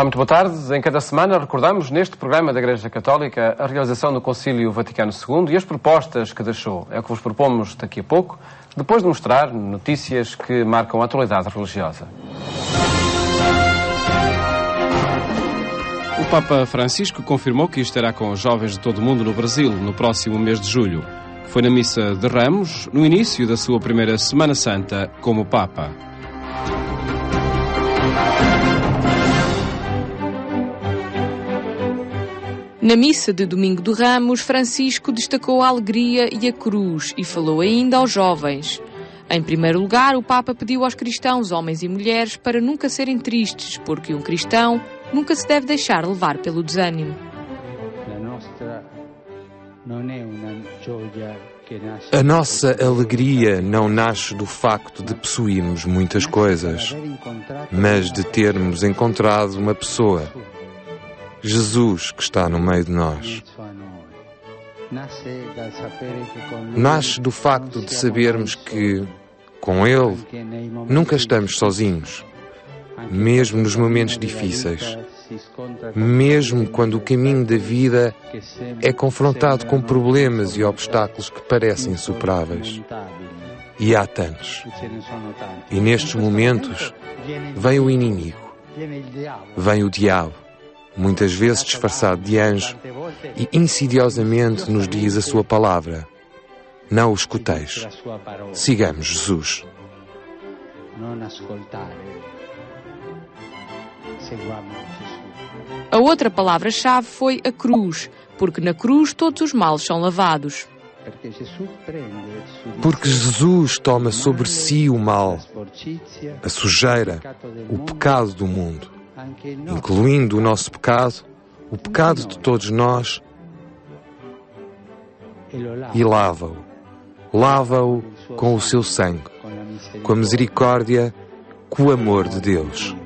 Olá, muito boa tarde. Em cada semana recordamos neste programa da Igreja Católica a realização do Concílio Vaticano II e as propostas que deixou. É o que vos propomos daqui a pouco, depois de mostrar notícias que marcam a atualidade religiosa. O Papa Francisco confirmou que estará com os jovens de todo o mundo no Brasil no próximo mês de julho. Foi na Missa de Ramos, no início da sua primeira Semana Santa como Papa. Na missa de Domingo de Ramos, Francisco destacou a alegria e a cruz e falou ainda aos jovens. Em primeiro lugar, o Papa pediu aos cristãos, homens e mulheres, para nunca serem tristes, porque um cristão nunca se deve deixar levar pelo desânimo. A nossa alegria não nasce do facto de possuirmos muitas coisas, mas de termos encontrado uma pessoa, Jesus, que está no meio de nós. Nasce do facto de sabermos que, com Ele, nunca estamos sozinhos, mesmo nos momentos difíceis, mesmo quando o caminho da vida é confrontado com problemas e obstáculos que parecem insuperáveis. E há tantos. E nestes momentos vem o inimigo, vem o diabo, muitas vezes disfarçado de anjo, e insidiosamente nos diz a sua palavra. Não o escuteis. Sigamos Jesus. A outra palavra-chave foi a cruz, porque na cruz todos os males são lavados. Porque Jesus toma sobre si o mal, a sujeira, o pecado do mundo, incluindo o nosso pecado, o pecado de todos nós, e lava-o. Lava-o com o seu sangue, com a misericórdia, com o amor de Deus.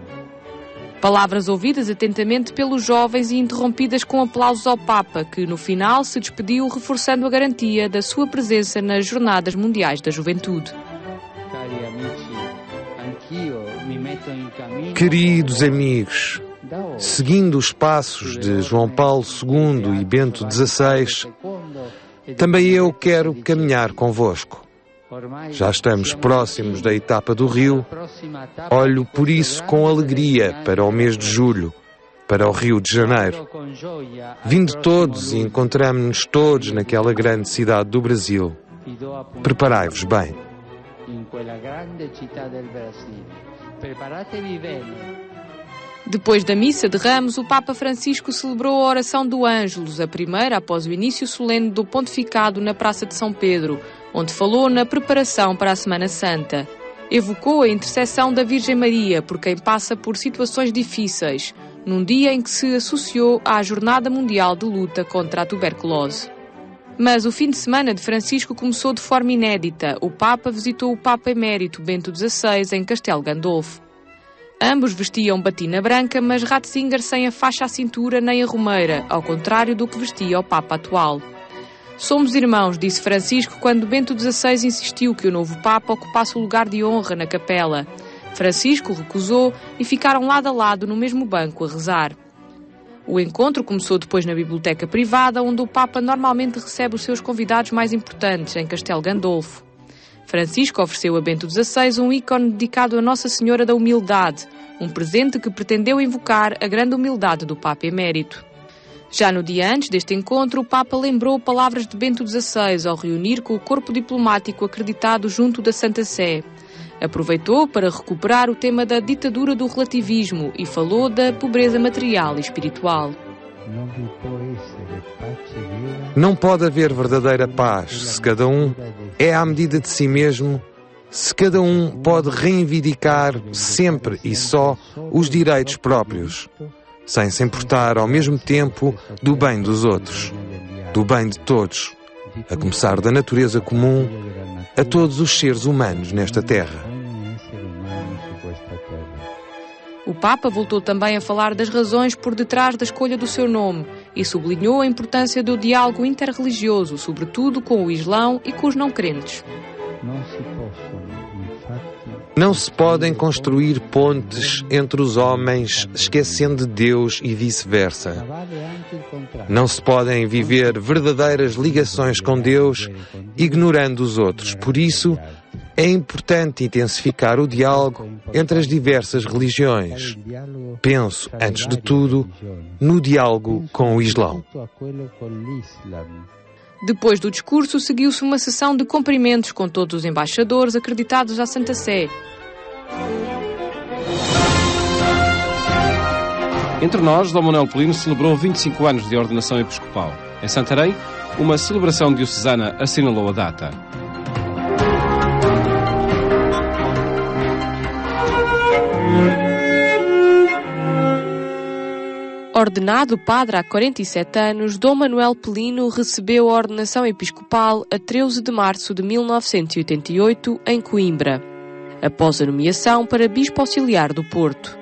Palavras ouvidas atentamente pelos jovens e interrompidas com aplausos ao Papa, que no final se despediu reforçando a garantia da sua presença nas Jornadas Mundiais da Juventude. Queridos amigos, seguindo os passos de João Paulo II e Bento XVI, também eu quero caminhar convosco. Já estamos próximos da etapa do Rio. Olho por isso com alegria para o mês de julho, para o Rio de Janeiro. Vindo todos e encontramo-nos todos naquela grande cidade do Brasil. Preparai-vos bem. Depois da Missa de Ramos, o Papa Francisco celebrou a oração do Ângelus, a primeira após o início solene do pontificado na Praça de São Pedro, onde falou na preparação para a Semana Santa. Evocou a intercessão da Virgem Maria por quem passa por situações difíceis, num dia em que se associou à Jornada Mundial de Luta contra a Tuberculose. Mas o fim de semana de Francisco começou de forma inédita. O Papa visitou o Papa Emérito Bento XVI em Castelo Gandolfo. Ambos vestiam batina branca, mas Ratzinger sem a faixa à cintura nem a romeira, ao contrário do que vestia o Papa atual. Somos irmãos, disse Francisco quando Bento XVI insistiu que o novo Papa ocupasse o lugar de honra na capela. Francisco recusou e ficaram lado a lado no mesmo banco a rezar. O encontro começou depois na biblioteca privada, onde o Papa normalmente recebe os seus convidados mais importantes, em Castelo Gandolfo. Francisco ofereceu a Bento XVI um ícone dedicado a Nossa Senhora da Humildade, um presente que pretendeu invocar a grande humildade do Papa Emérito. Já no dia antes deste encontro, o Papa lembrou palavras de Bento XVI ao reunir com o corpo diplomático acreditado junto da Santa Sé. Aproveitou para recuperar o tema da ditadura do relativismo e falou da pobreza material e espiritual. Não pode haver verdadeira paz se cada um é à medida de si mesmo, se cada um pode reivindicar sempre e só os direitos próprios, sem se importar ao mesmo tempo do bem dos outros, do bem de todos, a começar da natureza comum a todos os seres humanos nesta terra. O Papa voltou também a falar das razões por detrás da escolha do seu nome e sublinhou a importância do diálogo interreligioso, sobretudo com o Islão e com os não crentes. Não se podem construir pontes entre os homens esquecendo de Deus e vice-versa. Não se podem viver verdadeiras ligações com Deus ignorando os outros. Por isso, é importante intensificar o diálogo entre as diversas religiões. Penso, antes de tudo, no diálogo com o Islão. Depois do discurso, seguiu-se uma sessão de cumprimentos com todos os embaixadores acreditados à Santa Sé. Entre nós, Dom Manuel Pelino celebrou 25 anos de ordenação episcopal. Em Santarém, uma celebração diocesana assinalou a data. Ordenado padre há 47 anos, Dom Manuel Pelino recebeu a ordenação episcopal a 13 de março de 1988, em Coimbra, após a nomeação para Bispo Auxiliar do Porto.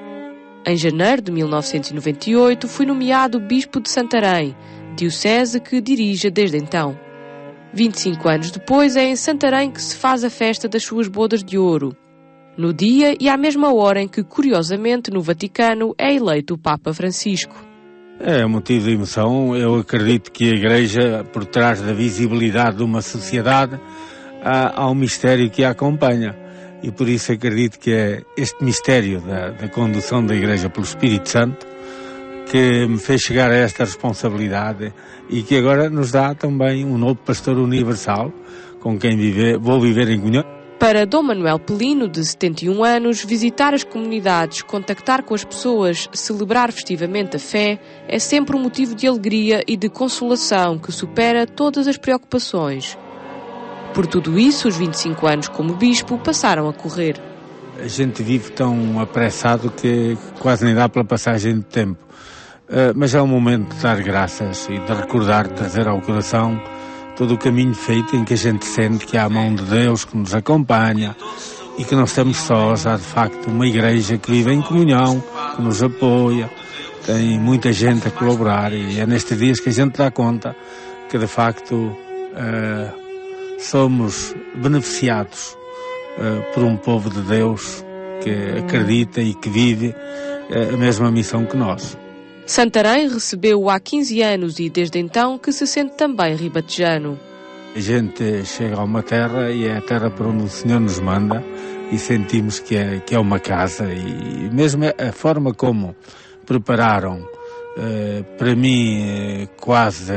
Em janeiro de 1998, foi nomeado Bispo de Santarém, diocese que dirige desde então. 25 anos depois, é em Santarém que se faz a festa das suas bodas de ouro, no dia e à mesma hora em que, curiosamente, no Vaticano, é eleito o Papa Francisco. É um motivo de emoção. Eu acredito que a Igreja, por trás da visibilidade de uma sociedade, há um mistério que a acompanha. E por isso acredito que é este mistério da condução da Igreja pelo Espírito Santo que me fez chegar a esta responsabilidade e que agora nos dá também um novo pastor universal com quem vou viver em comunhão. Para Dom Manuel Pelino, de 71 anos, visitar as comunidades, contactar com as pessoas, celebrar festivamente a fé, é sempre um motivo de alegria e de consolação que supera todas as preocupações. Por tudo isso, os 25 anos como bispo passaram a correr. A gente vive tão apressado que quase nem dá pela passagem de tempo. Mas é um momento de dar graças e de recordar, de trazer ao coração todo o caminho feito em que a gente sente que há a mão de Deus que nos acompanha e que não estamos sós. Há de facto uma igreja que vive em comunhão, que nos apoia, tem muita gente a colaborar e é nestes dias que a gente dá conta que de facto somos beneficiados por um povo de Deus que acredita e que vive a mesma missão que nós. Santarém recebeu-o há 15 anos e desde então que se sente também ribatejano. A gente chega a uma terra e é a terra para onde o Senhor nos manda e sentimos que é uma casa e mesmo a forma como prepararam, para mim quase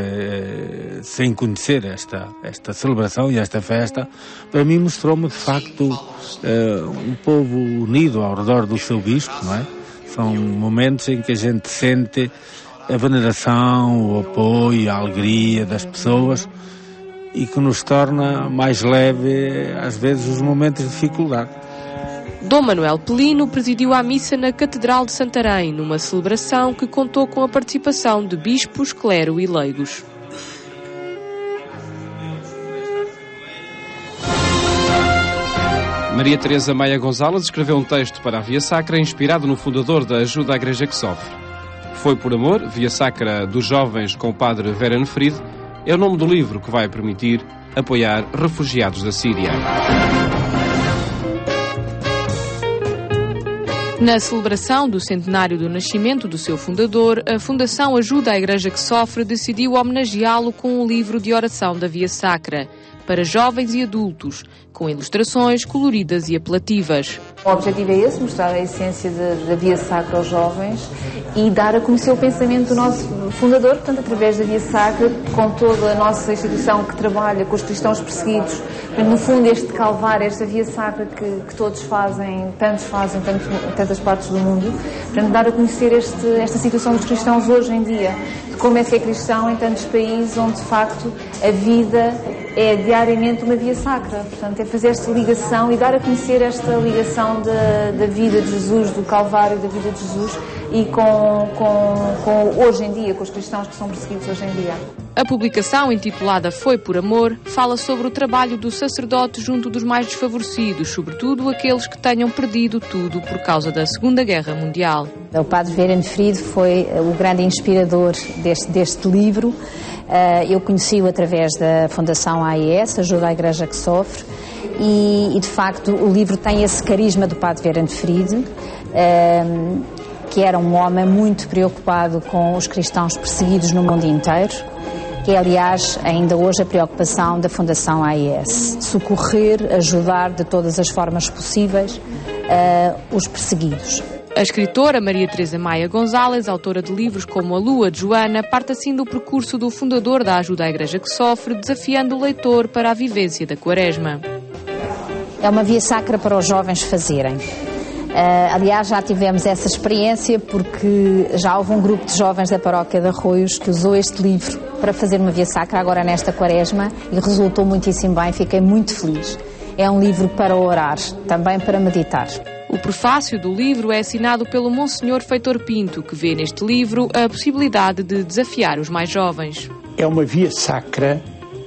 sem conhecer esta celebração e esta festa, para mim mostrou-me de facto um povo unido ao redor do seu bispo, não é? São momentos em que a gente sente a veneração, o apoio, a alegria das pessoas e que nos torna mais leve, às vezes, os momentos de dificuldade. Dom Manuel Pelino presidiu a missa na Catedral de Santarém, numa celebração que contou com a participação de bispos, clero e leigos. Maria Teresa Maia Gonzalez escreveu um texto para a Via Sacra inspirado no fundador da Ajuda à Igreja que Sofre. Foi por Amor, Via Sacra dos Jovens com o padre Vera Nefrid, é o nome do livro que vai permitir apoiar refugiados da Síria. Na celebração do centenário do nascimento do seu fundador, a Fundação Ajuda à Igreja que Sofre decidiu homenageá-lo com um livro de oração da Via Sacra, para jovens e adultos, com ilustrações coloridas e apelativas. O objetivo é esse, mostrar a essência da Via Sacra aos jovens e dar a conhecer o pensamento do nosso fundador, portanto, através da Via Sacra, com toda a nossa instituição que trabalha com os cristãos perseguidos. No fundo, este calvário, esta Via Sacra que todos fazem, tantas partes do mundo, para dar a conhecer esta situação dos cristãos hoje em dia, de como é ser cristão em tantos países onde, de facto, a vida é diariamente uma Via Sacra. Portanto, é fazer esta ligação e dar a conhecer esta ligação da vida de Jesus, do Calvário da vida de Jesus, e com hoje em dia, com os cristãos que são perseguidos hoje em dia. A publicação, intitulada Foi por Amor, fala sobre o trabalho do sacerdote junto dos mais desfavorecidos, sobretudo aqueles que tenham perdido tudo por causa da Segunda Guerra Mundial. O Padre Werenfried foi o grande inspirador deste livro. Eu conheci-o através da Fundação AIS, Ajuda à Igreja que Sofre, e de facto o livro tem esse carisma do Padre Werenfried, que era um homem muito preocupado com os cristãos perseguidos no mundo inteiro, que é, aliás, ainda hoje a preocupação da Fundação AIS, socorrer, ajudar de todas as formas possíveis os perseguidos. A escritora Maria Teresa Maia Gonzalez, autora de livros como A Lua de Joana, parte assim do percurso do fundador da Ajuda à Igreja que Sofre, desafiando o leitor para a vivência da Quaresma. É uma via sacra para os jovens fazerem. Aliás, já tivemos essa experiência porque já houve um grupo de jovens da Paróquia de Arroios que usou este livro para fazer uma via sacra agora nesta Quaresma e resultou muitíssimo bem, fiquei muito feliz. É um livro para orar, também para meditar. O prefácio do livro é assinado pelo Monsenhor Feitor Pinto, que vê neste livro a possibilidade de desafiar os mais jovens. É uma via sacra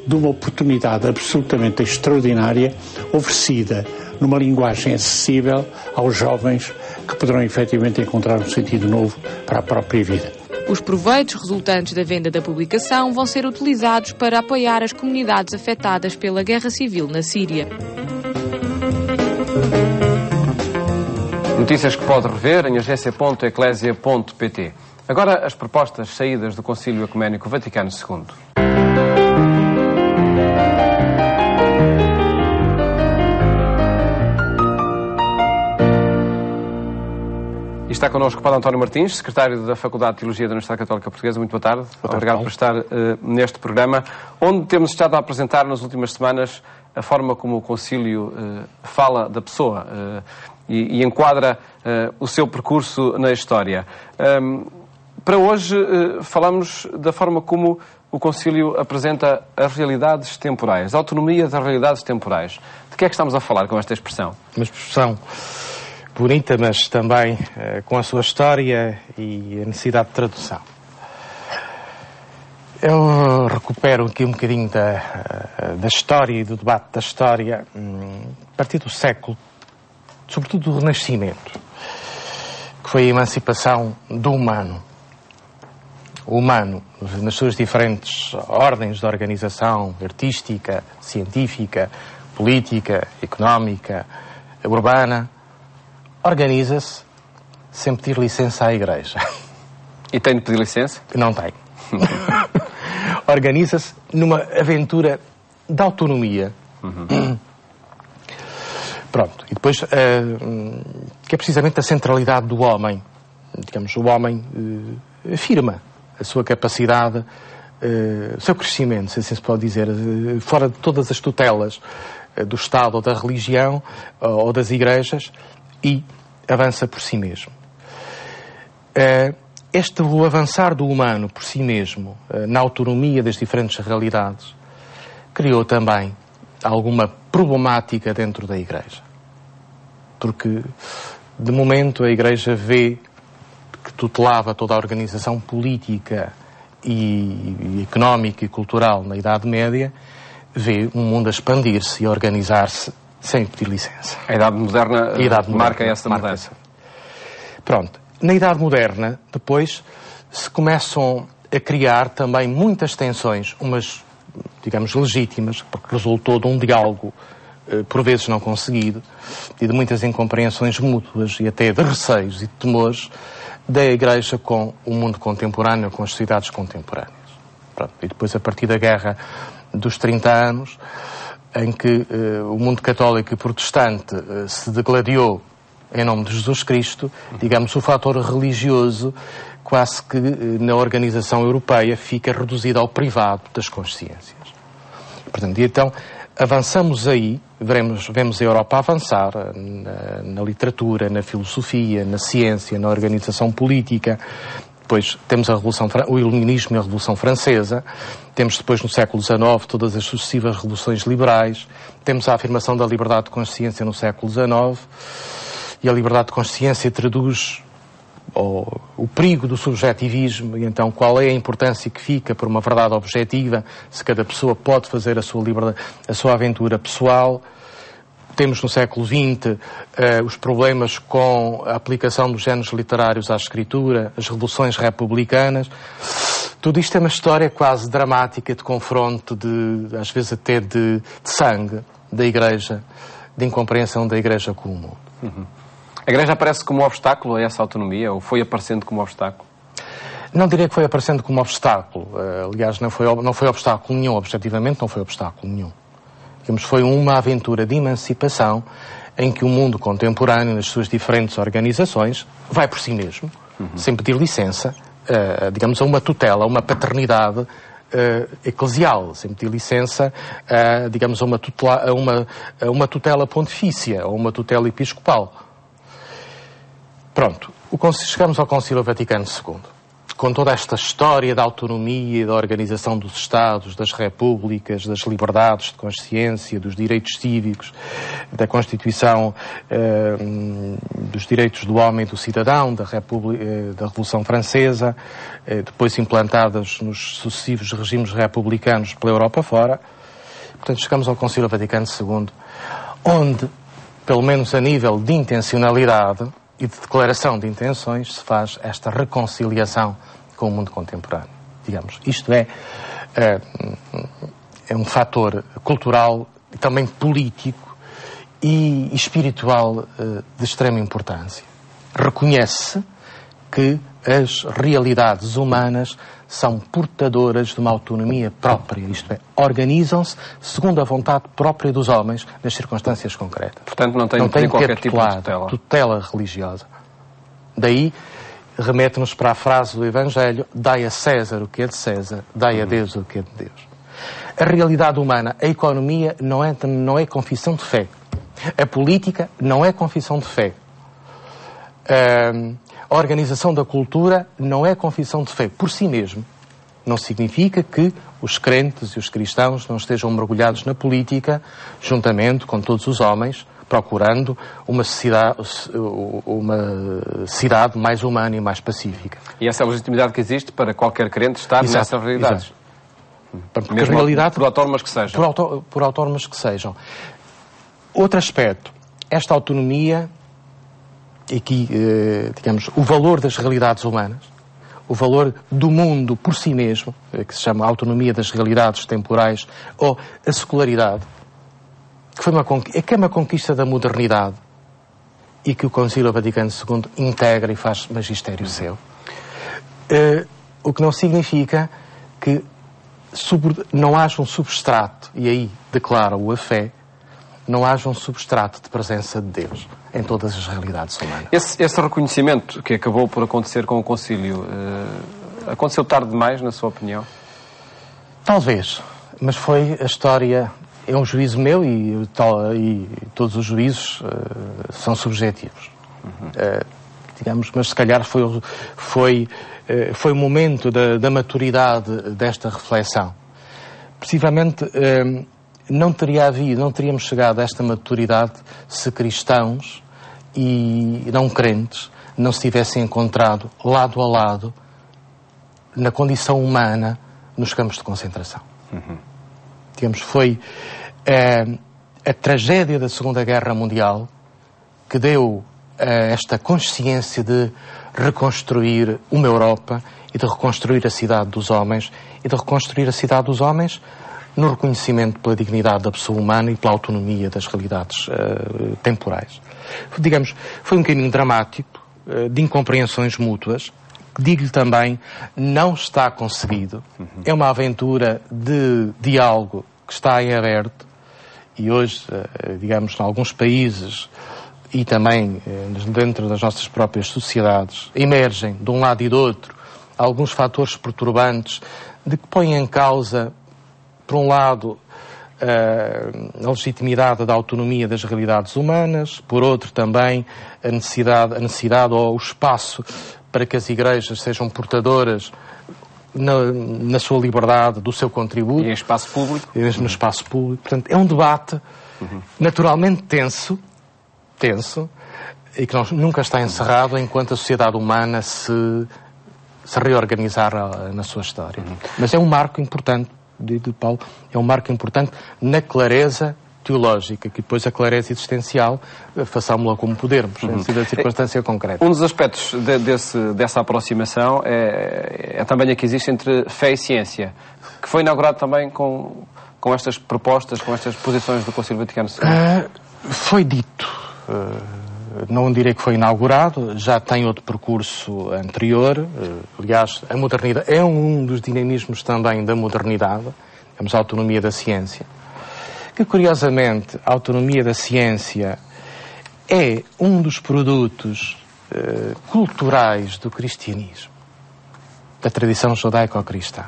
de uma oportunidade absolutamente extraordinária, oferecida numa linguagem acessível aos jovens que poderão efetivamente encontrar um sentido novo para a própria vida. Os proveitos resultantes da venda da publicação vão ser utilizados para apoiar as comunidades afetadas pela guerra civil na Síria. Notícias que pode rever em agência.eclesia.pt. Agora as propostas saídas do Concílio Ecuménico Vaticano II. E está connosco o Padre António Martins, secretário da Faculdade de Teologia da Universidade Católica Portuguesa. Muito boa tarde. Obrigado por estar neste programa, onde temos estado a apresentar nas últimas semanas a forma como o Concílio fala da pessoa e enquadra o seu percurso na história. Para hoje, falamos da forma como o Concílio apresenta as realidades temporais, a autonomia das realidades temporais. De que é que estamos a falar com esta expressão? Uma expressão bonita, mas também com a sua história e a necessidade de tradução. Eu recupero aqui um bocadinho da história e do debate da história a partir do século, sobretudo do Renascimento, que foi a emancipação do humano. O humano, nas suas diferentes ordens de organização artística, científica, política, económica, urbana, organiza-se sem pedir licença à Igreja. E tem de pedir licença? Não tem. Organiza-se numa aventura de autonomia. Pronto. E depois, que é precisamente a centralidade do homem. Digamos, o homem afirma a sua capacidade, o seu crescimento, se assim se pode dizer, fora de todas as tutelas do Estado ou da religião ou das igrejas, e avança por si mesmo. O avançar do humano por si mesmo, na autonomia das diferentes realidades, criou também alguma problemática dentro da Igreja. Porque, de momento, a Igreja vê que tutelava toda a organização política e económica e cultural na Idade Média, vê um mundo a expandir-se e a organizar-se sem pedir licença. A Idade Moderna marca essa mudança. Pronto. Na Idade Moderna, depois, se começam a criar também muitas tensões, umas, digamos, legítimas, porque resultou de um diálogo, por vezes não conseguido, e de muitas incompreensões mútuas e até de receios e de temores da Igreja com o mundo contemporâneo, com as sociedades contemporâneas. Pronto. E depois, a partir da Guerra dos 30 anos, em que o mundo católico e protestante se degladiou em nome de Jesus Cristo, digamos, o fator religioso quase que na organização europeia fica reduzido ao privado das consciências. Portanto, e então avançamos aí, vemos a Europa avançar na literatura, na filosofia, na ciência, na organização política. Depois temos o Iluminismo e a Revolução Francesa, temos depois no século XIX todas as sucessivas revoluções liberais, temos a afirmação da liberdade de consciência no século XIX, e a liberdade de consciência traduz o perigo do subjetivismo e então qual é a importância que fica por uma verdade objetiva, se cada pessoa pode fazer a sua aventura pessoal. Temos no século XX os problemas com a aplicação dos géneros literários à escritura, as revoluções republicanas. Tudo isto é uma história quase dramática de confronto, às vezes até de sangue da Igreja, de incompreensão da Igreja com o mundo. Uhum. A Igreja aparece como obstáculo a essa autonomia, ou foi aparecendo como obstáculo? Não diria que foi aparecendo como obstáculo. Aliás, não foi obstáculo nenhum, objetivamente não foi obstáculo nenhum. Digamos, foi uma aventura de emancipação em que o mundo contemporâneo, nas suas diferentes organizações, vai por si mesmo, sem pedir licença, digamos, a uma tutela, a uma paternidade eclesial, sem pedir licença, digamos, a uma tutela pontifícia, ou uma tutela episcopal. Pronto, chegamos ao Concílio Vaticano II. Com toda esta história da autonomia, da organização dos Estados, das repúblicas, das liberdades de consciência, dos direitos cívicos, da Constituição dos direitos do homem e do cidadão, da Revolução Francesa, depois implantadas nos sucessivos regimes republicanos pela Europa fora. Portanto, chegamos ao Concílio Vaticano II, onde, pelo menos a nível de intencionalidade e de declaração de intenções, se faz esta reconciliação com o mundo contemporâneo. Digamos, isto é um fator cultural e também político e espiritual de extrema importância. Reconhece que as realidades humanas são portadoras de uma autonomia própria, isto é, organizam-se segundo a vontade própria dos homens nas circunstâncias concretas. Portanto, não tem qualquer tipo de tutela religiosa. Daí, remete-nos para a frase do Evangelho: dai a César o que é de César, dai a Deus o que é de Deus. A realidade humana, a economia, não é confissão de fé. A política não é confissão de fé. A organização da cultura não é confissão de fé por si mesmo. Não significa que os crentes e os cristãos não estejam mergulhados na política, juntamente com todos os homens, procurando uma cidade mais humana e mais pacífica. E essa é a legitimidade que existe para qualquer crente estar nessas realidades? Mesmo realidade, por autónomas que sejam. Por autónomas que sejam. Outro aspecto, esta autonomia, aqui, digamos, o valor das realidades humanas, o valor do mundo por si mesmo, que se chama autonomia das realidades temporais, ou a secularidade, que é uma conquista da modernidade e que o Concílio Vaticano II integra e faz magistério seu. O que não significa que não haja um substrato, e aí declara-o a fé, não haja um substrato de presença de Deus em todas as realidades humanas. Esse reconhecimento que acabou por acontecer com o Concílio, aconteceu tarde demais, na sua opinião? Talvez, mas foi a história, é um juízo meu e todos os juízos são subjetivos. Digamos, mas se calhar foi o momento da maturidade desta reflexão. Possivelmente não teríamos chegado a esta maturidade se cristãos e não crentes não se tivessem encontrado lado a lado na condição humana nos campos de concentração. Digamos, foi a tragédia da Segunda Guerra Mundial que deu esta consciência de reconstruir uma Europa e de reconstruir a cidade dos homens e de reconstruir a cidade dos homens no reconhecimento pela dignidade da pessoa humana e pela autonomia das realidades temporais. Digamos, foi um caminho dramático, de incompreensões mútuas, que, digo-lhe também, não está conseguido. É uma aventura de diálogo que está em aberto e hoje, digamos, em alguns países e também dentro das nossas próprias sociedades, emergem, de um lado e do outro, alguns fatores perturbantes de que põem em causa, por um lado, a legitimidade da autonomia das realidades humanas, por outro também a necessidade ou o espaço para que as igrejas sejam portadoras na sua liberdade, do seu contributo. E em espaço público. No espaço público. Portanto, é um debate naturalmente tenso, e que nunca está encerrado enquanto a sociedade humana se reorganizar na sua história. Mas é um marco importante, de Paulo, é um marco importante na clareza teológica, que depois a clareza existencial façámo-la como pudermos, em da circunstância concreta. Um dos aspectos dessa aproximação é também a que existe entre fé e ciência, que foi inaugurado também com estas propostas, com estas posições do Concílio Vaticano II. Foi dito. Não direi que foi inaugurado, já tem outro percurso anterior. Aliás, a modernidade é um dos dinamismos também da modernidade, temos a autonomia da ciência. Que, curiosamente, a autonomia da ciência é um dos produtos culturais do cristianismo, da tradição judaico-cristã.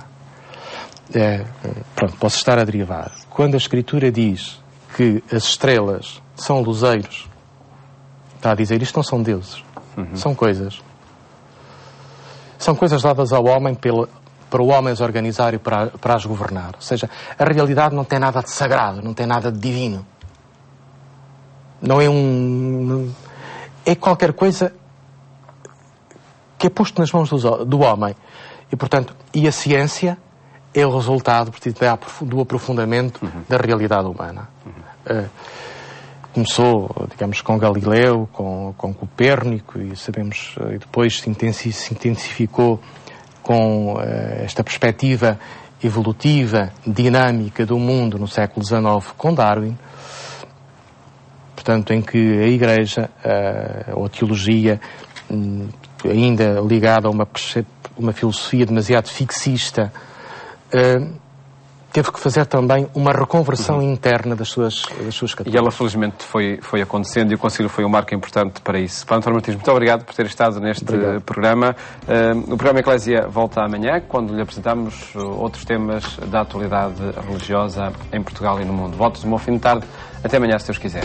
Pronto, posso estar a derivar. Quando a Escritura diz que as estrelas são luzeiros, está a dizer, isto não são deuses, são coisas. São coisas dadas ao homem para o homem as organizar e para as governar. Ou seja, a realidade não tem nada de sagrado, não tem nada de divino. Não é é qualquer coisa que é posto nas mãos do homem. E, portanto, a ciência é o resultado do aprofundamento da realidade humana. Começou, digamos, com Galileu, com Copérnico, e sabemos, e depois se intensificou com esta perspectiva evolutiva, dinâmica do mundo no século XIX, com Darwin, portanto, em que a Igreja, ou a teologia, ainda ligada a uma filosofia demasiado fixista, teve que fazer também uma reconversão interna das suas categorias. E ela, felizmente, foi acontecendo, e o Concílio foi um marco importante para isso. Padre António Martins, muito obrigado por ter estado neste programa. O programa Eclésia volta amanhã, quando lhe apresentamos outros temas da atualidade religiosa em Portugal e no mundo. Votos de um bom fim de tarde. Até amanhã, se Deus quiser.